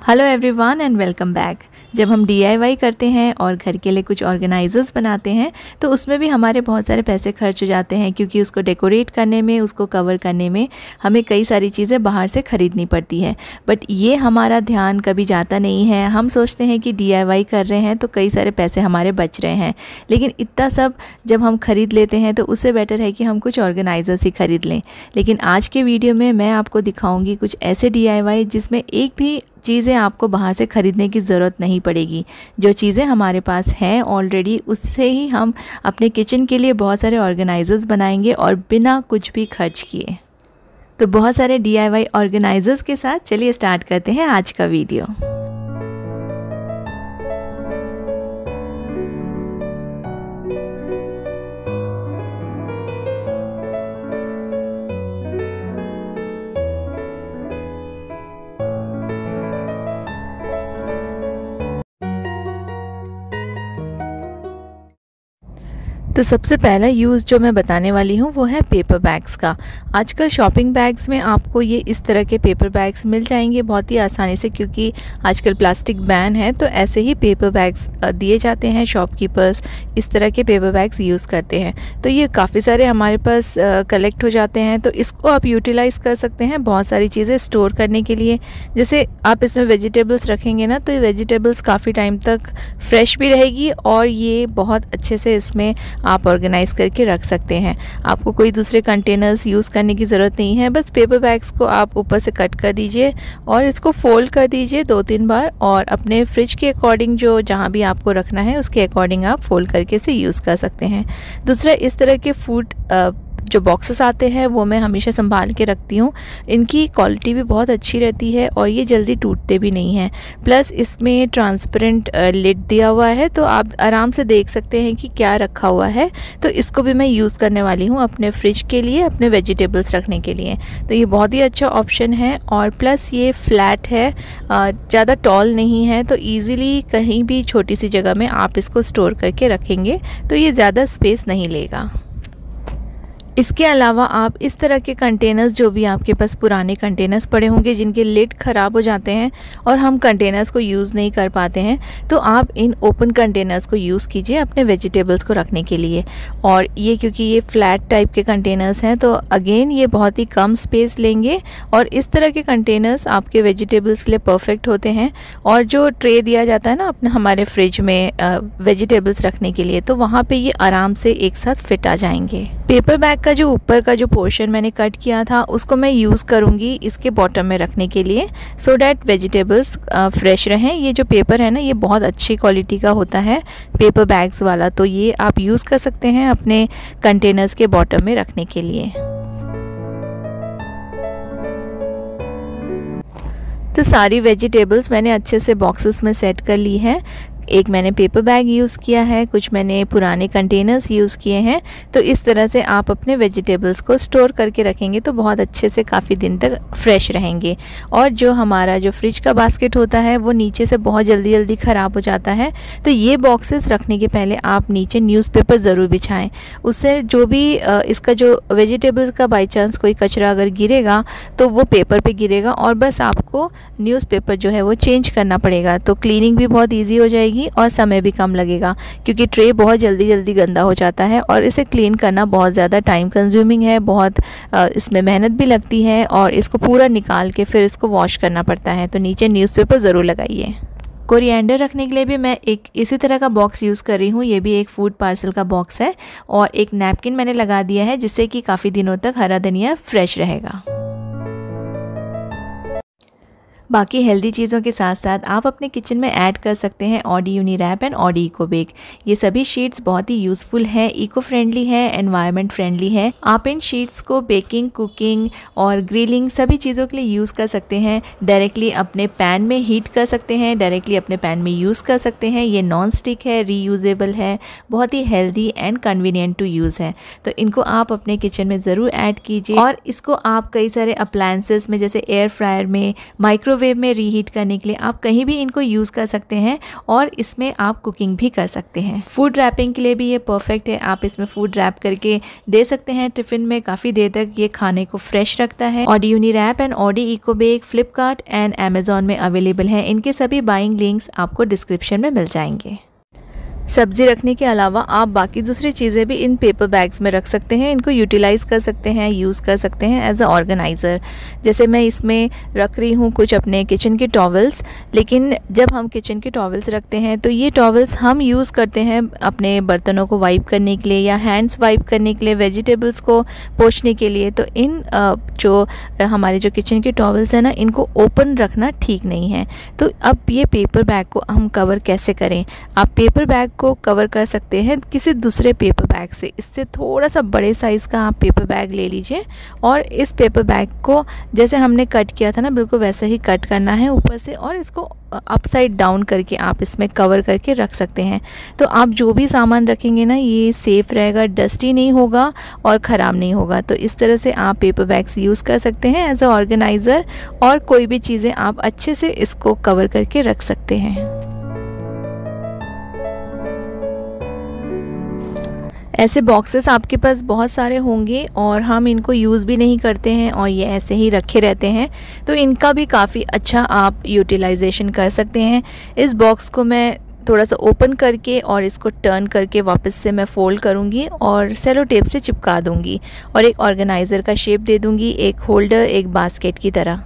Hello everyone and welcome back. जब हम DIY करते हैं और घर के लिए कुछ ऑर्गेनाइजर्स बनाते हैं तो उसमें भी हमारे बहुत सारे पैसे खर्च हो जाते हैं, क्योंकि उसको डेकोरेट करने में, उसको कवर करने में हमें कई सारी चीज़ें बाहर से ख़रीदनी पड़ती है। बट ये हमारा ध्यान कभी जाता नहीं है। हम सोचते हैं कि DIY कर रहे हैं तो कई सारे पैसे हमारे बच रहे हैं, लेकिन इतना सब जब हम ख़रीद लेते हैं तो उससे बेटर है कि हम कुछ ऑर्गेनाइजर्स ही ख़रीद लें। लेकिन आज के वीडियो में मैं आपको दिखाऊँगी कुछ ऐसे DIY जिसमें एक भी चीज़ें आपको बाहर से ख़रीदने की ज़रूरत नहीं पड़ेगी। जो चीज़ें हमारे पास हैं ऑलरेडी, उससे ही हम अपने किचन के लिए बहुत सारे ऑर्गेनाइजर्स बनाएंगे और बिना कुछ भी खर्च किए। तो बहुत सारे DIY ऑर्गेनाइजर्स के साथ चलिए स्टार्ट करते हैं आज का वीडियो। तो सबसे पहला यूज़ जो मैं बताने वाली हूँ वो है पेपर बैग्स का। आजकल शॉपिंग बैग्स में आपको ये इस तरह के पेपर बैग्स मिल जाएंगे बहुत ही आसानी से, क्योंकि आजकल प्लास्टिक बैन है। तो ऐसे ही पेपर बैग्स दिए जाते हैं, शॉपकीपर्स इस तरह के पेपर बैग्स यूज़ करते हैं। तो ये काफ़ी सारे हमारे पास कलेक्ट हो जाते हैं, तो इसको आप यूटिलाइज़ कर सकते हैं बहुत सारी चीज़ें स्टोर करने के लिए। जैसे आप इसमें वेजिटेबल्स रखेंगे ना, तो ये वेजिटेबल्स काफ़ी टाइम तक फ्रेश भी रहेगी और ये बहुत अच्छे से इसमें आप ऑर्गेनाइज़ करके रख सकते हैं। आपको कोई दूसरे कंटेनर्स यूज़ करने की ज़रूरत नहीं है। बस पेपर बैग्स को आप ऊपर से कट कर दीजिए और इसको फोल्ड कर दीजिए 2-3 बार, और अपने फ्रिज के अकॉर्डिंग जो जहाँ भी आपको रखना है उसके अकॉर्डिंग आप फोल्ड करके इसे यूज़ कर सकते हैं। दूसरा, इस तरह के फूड जो बॉक्सेस आते हैं वो मैं हमेशा संभाल के रखती हूँ। इनकी क्वालिटी भी बहुत अच्छी रहती है और ये जल्दी टूटते भी नहीं हैं। प्लस इसमें ट्रांसपेरेंट लिड दिया हुआ है, तो आप आराम से देख सकते हैं कि क्या रखा हुआ है। तो इसको भी मैं यूज़ करने वाली हूँ अपने फ्रिज के लिए, अपने वेजिटेबल्स रखने के लिए। तो ये बहुत ही अच्छा ऑप्शन है। और प्लस ये फ्लैट है, ज़्यादा टॉल नहीं है, तो ईज़िली कहीं भी छोटी सी जगह में आप इसको स्टोर करके रखेंगे तो ये ज़्यादा स्पेस नहीं लेगा। इसके अलावा आप इस तरह के कंटेनर्स, जो भी आपके पास पुराने कंटेनर्स पड़े होंगे जिनके लिड ख़राब हो जाते हैं और हम कंटेनर्स को यूज़ नहीं कर पाते हैं, तो आप इन ओपन कंटेनर्स को यूज़ कीजिए अपने वेजिटेबल्स को रखने के लिए। और ये क्योंकि ये फ्लैट टाइप के कंटेनर्स हैं तो अगेन ये बहुत ही कम स्पेस लेंगे, और इस तरह के कंटेनर्स आपके वेजिटेबल्स के लिए परफेक्ट होते हैं। और जो ट्रे दिया जाता है ना अपने हमारे फ्रिज में वेजिटेबल्स रखने के लिए, तो वहाँ पर ये आराम से एक साथ फिट आ जाएंगे। पेपर बैग का जो ऊपर का जो पोर्शन मैंने कट किया था उसको मैं यूज़ करूँगी इसके बॉटम में रखने के लिए, सो डैट वेजिटेबल्स फ्रेश रहें। ये जो पेपर है ना, ये बहुत अच्छी क्वालिटी का होता है पेपर बैग्स वाला, तो ये आप यूज़ कर सकते हैं अपने कंटेनर्स के बॉटम में रखने के लिए। तो सारी वेजिटेबल्स मैंने अच्छे से बॉक्सेस में सेट कर ली है। एक मैंने पेपर बैग यूज़ किया है, कुछ मैंने पुराने कंटेनर्स यूज़ किए हैं। तो इस तरह से आप अपने वेजिटेबल्स को स्टोर करके रखेंगे तो बहुत अच्छे से काफ़ी दिन तक फ्रेश रहेंगे। और जो हमारा जो फ्रिज का बास्केट होता है वो नीचे से बहुत जल्दी जल्दी ख़राब हो जाता है, तो ये बॉक्सेस रखने के पहले आप नीचे न्यूज़पेपर ज़रूर बिछाएं। उससे जो भी इसका जो वेजिटेबल्स का बाई चांस कोई कचरा अगर गिरेगा तो वो पेपर पे गिरेगा, और बस आपको न्यूज़पेपर जो है वो चेंज करना पड़ेगा। तो क्लीनिंग भी बहुत ईजी हो जाएगी और समय भी कम लगेगा, क्योंकि ट्रे बहुत जल्दी जल्दी गंदा हो जाता है और इसे क्लीन करना बहुत ज़्यादा टाइम कंज्यूमिंग है, बहुत इसमें मेहनत भी लगती है, और इसको पूरा निकाल के फिर इसको वॉश करना पड़ता है। तो नीचे न्यूज़पेपर ज़रूर लगाइए। कोरिएंडर रखने के लिए भी मैं एक इसी तरह का बॉक्स यूज़ कर रही हूँ। ये भी एक फूड पार्सल का बॉक्स है, और एक नैपकिन मैंने लगा दिया है जिससे कि काफ़ी दिनों तक हरा धनिया फ्रेश रहेगा। बाकी हेल्दी चीज़ों के साथ साथ आप अपने किचन में ऐड कर सकते हैं Oddy Uniwrap and Oddy Ecobake. ये सभी शीट्स बहुत ही यूज़फुल है, इको फ्रेंडली है, एनवायरनमेंट फ्रेंडली है। आप इन शीट्स को बेकिंग, कुकिंग और ग्रिलिंग सभी चीज़ों के लिए यूज़ कर सकते हैं। डायरेक्टली अपने पैन में हीट कर सकते हैं, डायरेक्टली अपने पैन में यूज़ कर सकते हैं। ये नॉन स्टिक है, रीयूजेबल है, बहुत ही healthy and convenient to use है। तो इनको आप अपने किचन में ज़रूर ऐड कीजिए। और इसको आप कई सारे अप्लायंसेस में, जैसे एयर फ्रायर में, माइक्रोवेव माइक्रोवेव में रीहीट करने के लिए। आप कहीं भी इनको यूज़ कर सकते हैं और इसमें आप कुकिंग भी कर सकते हैं। फूड रैपिंग के लिए भी ये परफेक्ट है। आप इसमें फूड रैप करके दे सकते हैं टिफ़िन में, काफ़ी देर तक ये खाने को फ्रेश रखता है। Oddy Uniwrap and Oddy Ecobake Flipkart and Amazon में अवेलेबल है। इनके सभी बाइंग लिंक्स आपको डिस्क्रिप्शन में मिल जाएंगे। सब्ज़ी रखने के अलावा आप बाकी दूसरी चीज़ें भी इन पेपर बैग्स में रख सकते हैं। इनको यूटिलाइज़ कर सकते हैं, यूज़ कर सकते हैं एज अ ऑर्गेनाइज़र। जैसे मैं इसमें रख रही हूँ कुछ अपने किचन के टॉवल्स, लेकिन जब हम किचन के टॉवल्स रखते हैं तो ये टॉवल्स हम यूज़ करते हैं अपने बर्तनों को वाइप करने के लिए या हैंड्स वाइप करने के लिए, वेजिटेबल्स को पोंछने के लिए। तो इन जो हमारे जो किचन के टॉवल्स हैं ना, इनको ओपन रखना ठीक नहीं है। तो अब ये पेपर बैग को हम कवर कैसे करें? आप पेपर बैग को कवर कर सकते हैं किसी दूसरे पेपर बैग से। इससे थोड़ा सा बड़े साइज़ का आप पेपर बैग ले लीजिए और इस पेपर बैग को जैसे हमने कट किया था ना, बिल्कुल वैसे ही कट करना है ऊपर से, और इसको अपसाइड डाउन करके आप इसमें कवर करके रख सकते हैं। तो आप जो भी सामान रखेंगे ना, ये सेफ़ रहेगा, डस्टी नहीं होगा और ख़राब नहीं होगा। तो इस तरह से आप पेपर बैग्स यूज़ कर सकते हैं एज अ ऑर्गेनाइज़र, और कोई भी चीज़ें आप अच्छे से इसको कवर करके रख सकते हैं। ऐसे बॉक्सेस आपके पास बहुत सारे होंगे और हम इनको यूज़ भी नहीं करते हैं और ये ऐसे ही रखे रहते हैं, तो इनका भी काफ़ी अच्छा आप यूटिलाइजेशन कर सकते हैं। इस बॉक्स को मैं थोड़ा सा ओपन करके और इसको टर्न करके वापस से मैं फ़ोल्ड करूँगी और सेलो टेप से चिपका दूँगी और एक ऑर्गेनाइज़र का शेप दे दूँगी, एक होल्डर, एक बास्केट की तरह।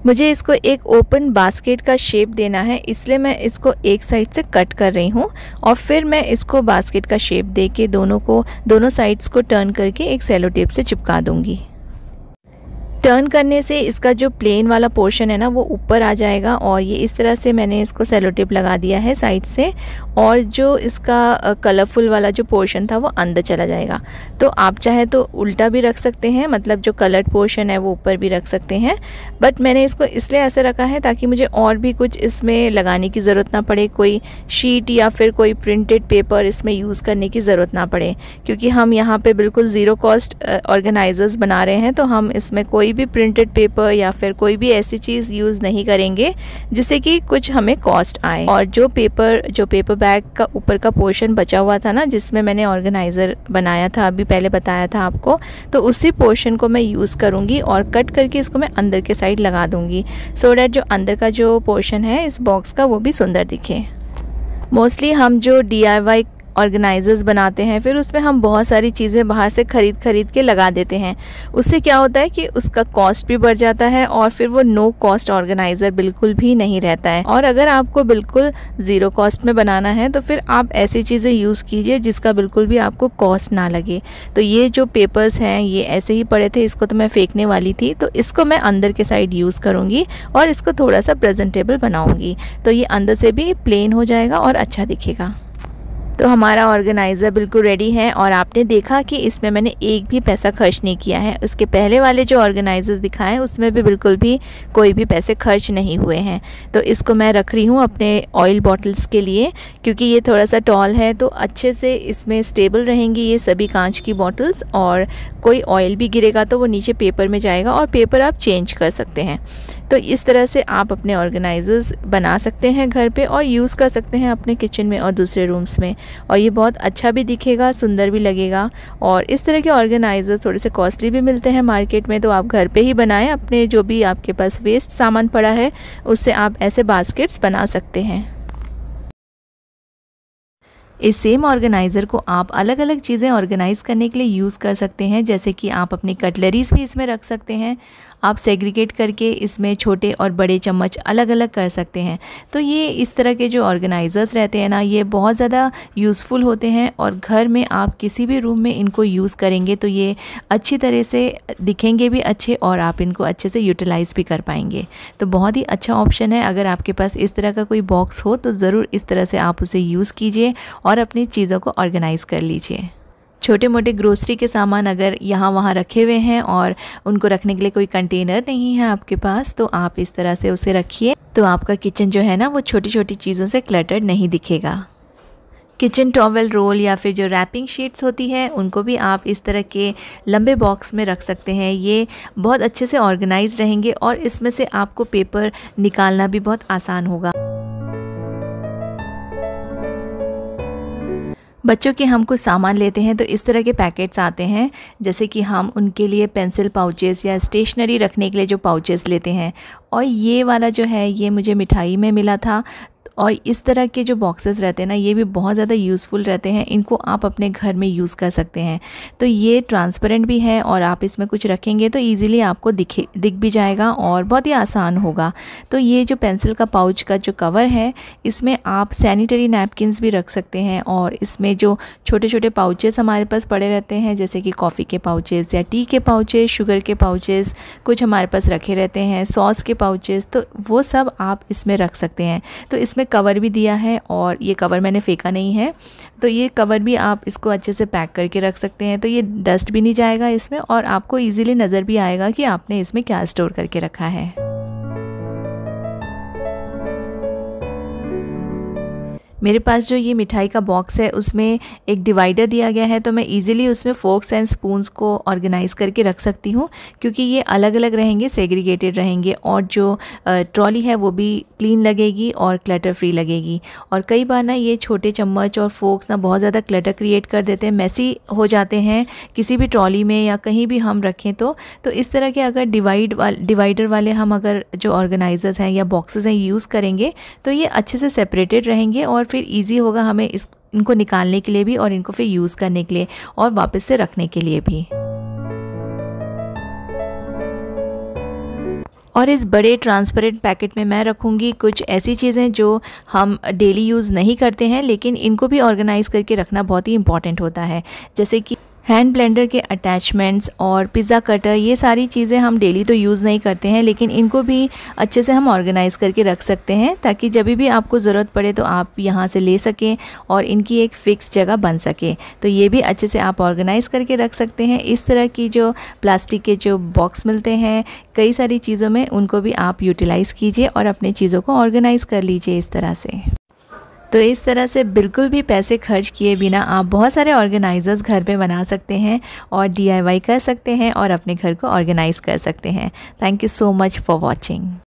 मुझे इसको एक ओपन बास्केट का शेप देना है, इसलिए मैं इसको एक साइड से कट कर रही हूँ और फिर मैं इसको बास्केट का शेप दे के दोनों साइड्स को टर्न करके एक सेलो टेप से चिपका दूँगी। टर्न करने से इसका जो प्लेन वाला पोर्शन है ना, वो ऊपर आ जाएगा और ये इस तरह से मैंने इसको सेलो टेप लगा दिया है साइड से, और जो इसका कलरफुल वाला जो पोर्शन था वो अंदर चला जाएगा। तो आप चाहे तो उल्टा भी रख सकते हैं, मतलब जो कलर्ड पोर्शन है वो ऊपर भी रख सकते हैं, बट मैंने इसको इसलिए ऐसे रखा है ताकि मुझे और भी कुछ इसमें लगाने की ज़रूरत ना पड़े, कोई शीट या फिर कोई प्रिंटेड पेपर इसमें यूज़ करने की ज़रूरत ना पड़े, क्योंकि हम यहाँ पे बिल्कुल ज़ीरो कॉस्ट ऑर्गेनाइजर्स बना रहे हैं। तो हम इसमें कोई भी प्रिंटेड पेपर या फिर कोई भी ऐसी चीज़ यूज़ नहीं करेंगे जिससे कि कुछ हमें कॉस्ट आए। और जो पेपर बैग का ऊपर का पोर्शन बचा हुआ था ना, जिसमें मैंने ऑर्गेनाइज़र बनाया था, अभी पहले बताया था आपको, तो उसी पोर्शन को मैं यूज़ करूँगी और कट करके इसको मैं अंदर के साइड लगा दूँगी, सो डैट जो अंदर का जो पोर्शन है इस बॉक्स का वो भी सुंदर दिखे। मोस्टली हम जो DIY ऑर्गेनाइजर्स बनाते हैं, फिर उसमें हम बहुत सारी चीज़ें बाहर से खरीद के लगा देते हैं। उससे क्या होता है कि उसका कॉस्ट भी बढ़ जाता है और फिर वो नो कॉस्ट ऑर्गेनाइज़र बिल्कुल भी नहीं रहता है। और अगर आपको बिल्कुल ज़ीरो कॉस्ट में बनाना है तो फिर आप ऐसी चीज़ें यूज़ कीजिए जिसका बिल्कुल भी आपको कॉस्ट ना लगे। तो ये जो पेपर्स हैं ये ऐसे ही पड़े थे, इसको तो मैं फेंकने वाली थी, तो इसको मैं अंदर के साइड यूज़ करूँगी और इसको थोड़ा सा प्रेजेंटेबल बनाऊँगी, तो ये अंदर से भी प्लेन हो जाएगा और अच्छा दिखेगा। तो हमारा ऑर्गेनाइज़र बिल्कुल रेडी है और आपने देखा कि इसमें मैंने एक भी पैसा खर्च नहीं किया है। उसके पहले वाले जो ऑर्गेनाइज़र्स दिखाए उसमें भी बिल्कुल भी कोई भी पैसे खर्च नहीं हुए हैं। तो इसको मैं रख रही हूँ अपने ऑयल बॉटल्स के लिए, क्योंकि ये थोड़ा सा टॉल है तो अच्छे से इसमें स्टेबल रहेंगी ये सभी कांच की बॉटल्स, और कोई ऑयल भी गिरेगा तो वो नीचे पेपर में जाएगा और पेपर आप चेंज कर सकते हैं। तो इस तरह से आप अपने ऑर्गेनाइजर्स बना सकते हैं घर पे और यूज़ कर सकते हैं अपने किचन में और दूसरे रूम्स में, और ये बहुत अच्छा भी दिखेगा, सुंदर भी लगेगा। और इस तरह के ऑर्गेनाइजर्स थोड़े से कॉस्टली भी मिलते हैं मार्केट में, तो आप घर पे ही बनाएं। अपने जो भी आपके पास वेस्ट सामान पड़ा है उससे आप ऐसे बास्केट्स बना सकते हैं। इस सेम ऑर्गेनाइज़र को आप अलग अलग चीज़ें ऑर्गेनाइज़ करने के लिए यूज़ कर सकते हैं, जैसे कि आप अपनी कटलरीज भी इसमें रख सकते हैं। आप सेग्रीगेट करके इसमें छोटे और बड़े चम्मच अलग अलग कर सकते हैं। तो ये इस तरह के जो ऑर्गेनाइज़र्स रहते हैं ना, ये बहुत ज़्यादा यूज़फुल होते हैं और घर में आप किसी भी रूम में इनको यूज़ करेंगे तो ये अच्छी तरह से दिखेंगे भी अच्छे और आप इनको अच्छे से यूटिलाइज़ भी कर पाएंगे। तो बहुत ही अच्छा ऑप्शन है। अगर आपके पास इस तरह का कोई बॉक्स हो तो ज़रूर इस तरह से आप उसे यूज़ कीजिए और अपनी चीज़ों को ऑर्गेनाइज़ कर लीजिए। छोटे मोटे ग्रोसरी के सामान अगर यहाँ वहाँ रखे हुए हैं और उनको रखने के लिए कोई कंटेनर नहीं है आपके पास, तो आप इस तरह से उसे रखिए, तो आपका किचन जो है ना वो छोटी छोटी चीज़ों से क्लटर्ड नहीं दिखेगा। किचन टॉवल रोल या फिर जो रैपिंग शीट्स होती है उनको भी आप इस तरह के लंबे बॉक्स में रख सकते हैं। ये बहुत अच्छे से ऑर्गेनाइज रहेंगे और इसमें से आपको पेपर निकालना भी बहुत आसान होगा। बच्चों के हम कुछ सामान लेते हैं तो इस तरह के पैकेट्स आते हैं, जैसे कि हम उनके लिए पेंसिल पाउचेस या स्टेशनरी रखने के लिए जो पाउचेस लेते हैं। और ये वाला जो है ये मुझे मिठाई में मिला था। और इस तरह के जो बॉक्सेस रहते हैं ना, ये भी बहुत ज़्यादा यूज़फुल रहते हैं। इनको आप अपने घर में यूज़ कर सकते हैं। तो ये ट्रांसपेरेंट भी है और आप इसमें कुछ रखेंगे तो ईज़िली आपको दिख भी जाएगा और बहुत ही आसान होगा। तो ये जो पेंसिल का पाउच का जो कवर है, इसमें आप सैनिटरी नैपकिन्स भी रख सकते हैं। और इसमें जो छोटे छोटे पाउचेस हमारे पास पड़े रहते हैं, जैसे कि कॉफ़ी के पाउचेस या टी के पाउचेस, शुगर के पाउचेस कुछ हमारे पास रखे रहते हैं, सॉस के पाउचेस, तो वो सब आप इसमें रख सकते हैं। तो इसमें कवर भी दिया है और ये कवर मैंने फेंका नहीं है। तो ये कवर भी आप इसको अच्छे से पैक करके रख सकते हैं। तो ये डस्ट भी नहीं जाएगा इसमें और आपको इजीली नज़र भी आएगा कि आपने इसमें क्या स्टोर करके रखा है। मेरे पास जो ये मिठाई का बॉक्स है उसमें एक डिवाइडर दिया गया है, तो मैं इजीली उसमें फोर्क्स एंड स्पून्स को ऑर्गेनाइज़ करके रख सकती हूँ, क्योंकि ये अलग अलग रहेंगे, सेग्रीगेटेड रहेंगे। और जो ट्रॉली है वो भी क्लीन लगेगी और क्लटर फ्री लगेगी। और कई बार ना ये छोटे चम्मच और फोर्क्स ना बहुत ज़्यादा क्लटर क्रिएट कर देते हैं, मैसी हो जाते हैं किसी भी ट्रॉली में या कहीं भी हम रखें तो इस तरह के अगर डिवाइडर वाले हम अगर जो ऑर्गेनाइजर्स हैं या बॉक्सेस हैं यूज़ करेंगे तो ये अच्छे से सेपरेटेड रहेंगे और फिर इजी होगा हमें इनको निकालने के लिए भी और इनको फिर यूज़ करने के लिए और वापस से रखने के लिए भी। और इस बड़े ट्रांसपेरेंट पैकेट में मैं रखूँगी कुछ ऐसी चीज़ें जो हम डेली यूज़ नहीं करते हैं, लेकिन इनको भी ऑर्गेनाइज़ करके रखना बहुत ही इम्पॉर्टेंट होता है। जैसे कि हैंड ब्लेंडर के अटैचमेंट्स और पिज़्ज़ा कटर, ये सारी चीज़ें हम डेली तो यूज़ नहीं करते हैं, लेकिन इनको भी अच्छे से हम ऑर्गेनाइज़ करके रख सकते हैं ताकि जब भी आपको ज़रूरत पड़े तो आप यहाँ से ले सकें और इनकी एक फ़िक्स जगह बन सके। तो ये भी अच्छे से आप ऑर्गेनाइज़ करके रख सकते हैं। इस तरह की जो प्लास्टिक के जो बॉक्स मिलते हैं कई सारी चीज़ों में, उनको भी आप यूटिलाइज़ कीजिए और अपनी चीज़ों को ऑर्गेनाइज़ कर लीजिए इस तरह से। तो इस तरह से बिल्कुल भी पैसे खर्च किए बिना आप बहुत सारे ऑर्गेनाइज़र्स घर पे बना सकते हैं और DIY कर सकते हैं और अपने घर को ऑर्गेनाइज़ कर सकते हैं। Thank you so much for watching.